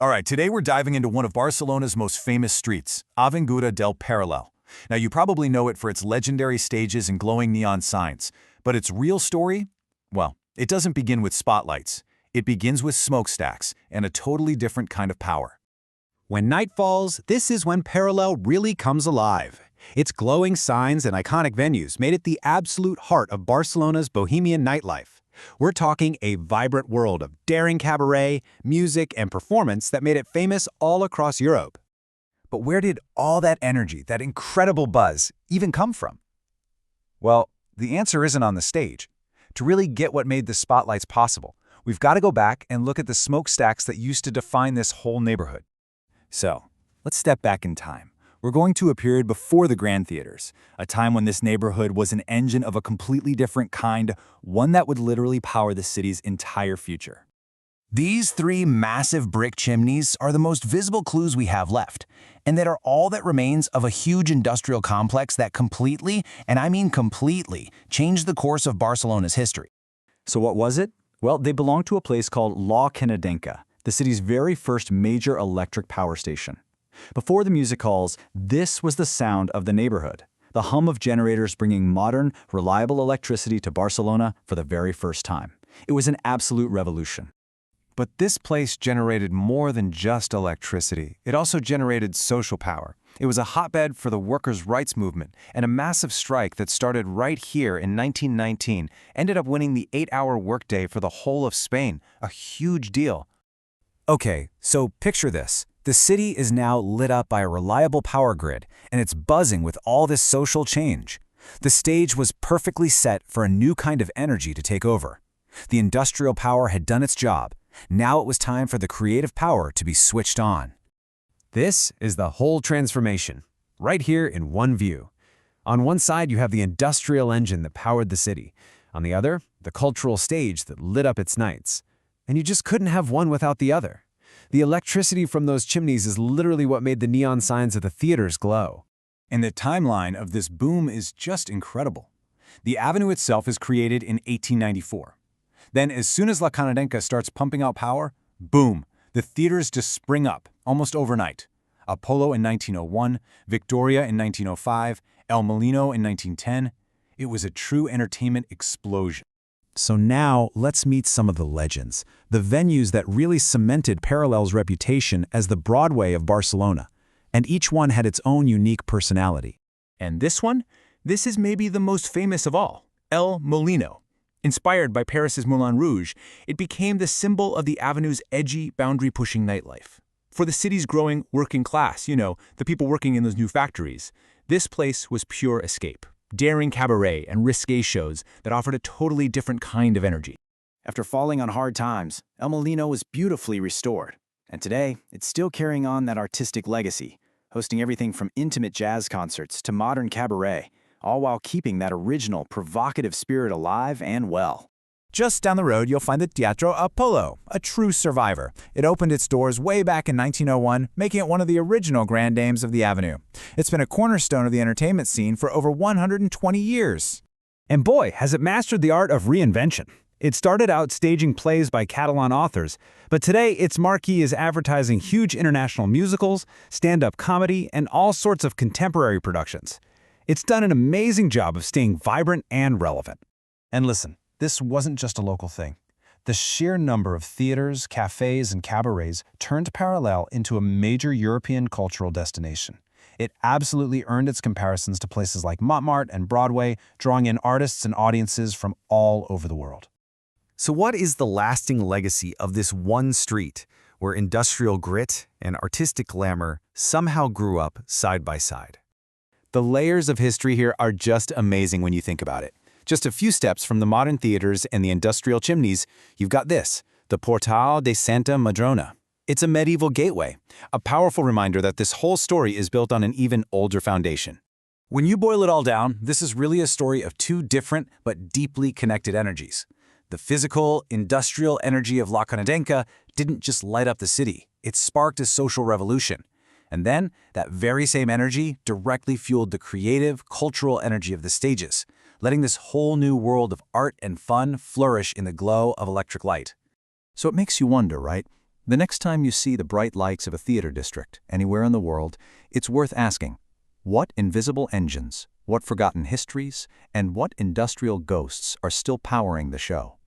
All right, today we're diving into one of Barcelona's most famous streets, Avinguda del Parallel. Now, you probably know it for its legendary stages and glowing neon signs, but its real story? Well, it doesn't begin with spotlights. It begins with smokestacks and a totally different kind of power. When night falls, this is when Parallel really comes alive. Its glowing signs and iconic venues made it the absolute heart of Barcelona's bohemian nightlife. We're talking a vibrant world of daring cabaret, music, and performance that made it famous all across Europe. But where did all that energy, that incredible buzz, even come from? Well, the answer isn't on the stage. To really get what made the spotlights possible, we've got to go back and look at the smokestacks that used to define this whole neighborhood. So, let's step back in time. We're going to a period before the Grand Theaters, a time when this neighborhood was an engine of a completely different kind, one that would literally power the city's entire future. These three massive brick chimneys are the most visible clues we have left, and that are all that remains of a huge industrial complex that completely, and I mean completely, changed the course of Barcelona's history. So what was it? Well, they belonged to a place called La Canadenca, the city's very first major electric power station. Before the music halls, this was the sound of the neighborhood, the hum of generators bringing modern, reliable electricity to Barcelona for the very first time. It was an absolute revolution. But this place generated more than just electricity. It also generated social power. It was a hotbed for the workers' rights movement, and a massive strike that started right here in 1919 ended up winning the 8-hour workday for the whole of Spain, a huge deal. Okay, so picture this. The city is now lit up by a reliable power grid, and it's buzzing with all this social change. The stage was perfectly set for a new kind of energy to take over. The industrial power had done its job. Now it was time for the creative power to be switched on. This is the whole transformation, right here in one view. On one side, you have the industrial engine that powered the city. On the other, the cultural stage that lit up its nights. And you just couldn't have one without the other. The electricity from those chimneys is literally what made the neon signs of the theaters glow. And the timeline of this boom is just incredible. The avenue itself is created in 1894. Then, as soon as La Canadenca starts pumping out power, boom, the theaters just spring up, almost overnight. Apollo in 1901, Victoria in 1905, El Molino in 1910. It was a true entertainment explosion. So now, let's meet some of the legends, the venues that really cemented Parallel's reputation as the Broadway of Barcelona. And each one had its own unique personality. And this one? This is maybe the most famous of all, El Molino. Inspired by Paris's Moulin Rouge, it became the symbol of the avenue's edgy, boundary-pushing nightlife. For the city's growing working class, the people working in those new factories, this place was pure escape. Daring cabaret and risque shows that offered a totally different kind of energy. After falling on hard times, El Molino was beautifully restored. And today, it's still carrying on that artistic legacy, hosting everything from intimate jazz concerts to modern cabaret, all while keeping that original, provocative spirit alive and well. Just down the road, you'll find the Teatro Apollo, a true survivor. It opened its doors way back in 1901, making it one of the original grand dames of the avenue. It's been a cornerstone of the entertainment scene for over 120 years. And boy, has it mastered the art of reinvention. It started out staging plays by Catalan authors, but today its marquee is advertising huge international musicals, stand-up comedy, and all sorts of contemporary productions. It's done an amazing job of staying vibrant and relevant. And listen, this wasn't just a local thing. The sheer number of theaters, cafes, and cabarets turned Parallel into a major European cultural destination. It absolutely earned its comparisons to places like Montmartre and Broadway, drawing in artists and audiences from all over the world. So what is the lasting legacy of this one street where industrial grit and artistic glamour somehow grew up side by side? The layers of history here are just amazing when you think about it. Just a few steps from the modern theaters and the industrial chimneys, you've got this, the Portal de Santa Madrona. It's a medieval gateway, a powerful reminder that this whole story is built on an even older foundation. When you boil it all down, this is really a story of two different but deeply connected energies. The physical, industrial energy of La Canadenca didn't just light up the city, it sparked a social revolution. And then, that very same energy directly fueled the creative, cultural energy of the stages, letting this whole new world of art and fun flourish in the glow of electric light. So it makes you wonder, right? The next time you see the bright lights of a theater district, anywhere in the world, it's worth asking, what invisible engines, what forgotten histories, and what industrial ghosts are still powering the show?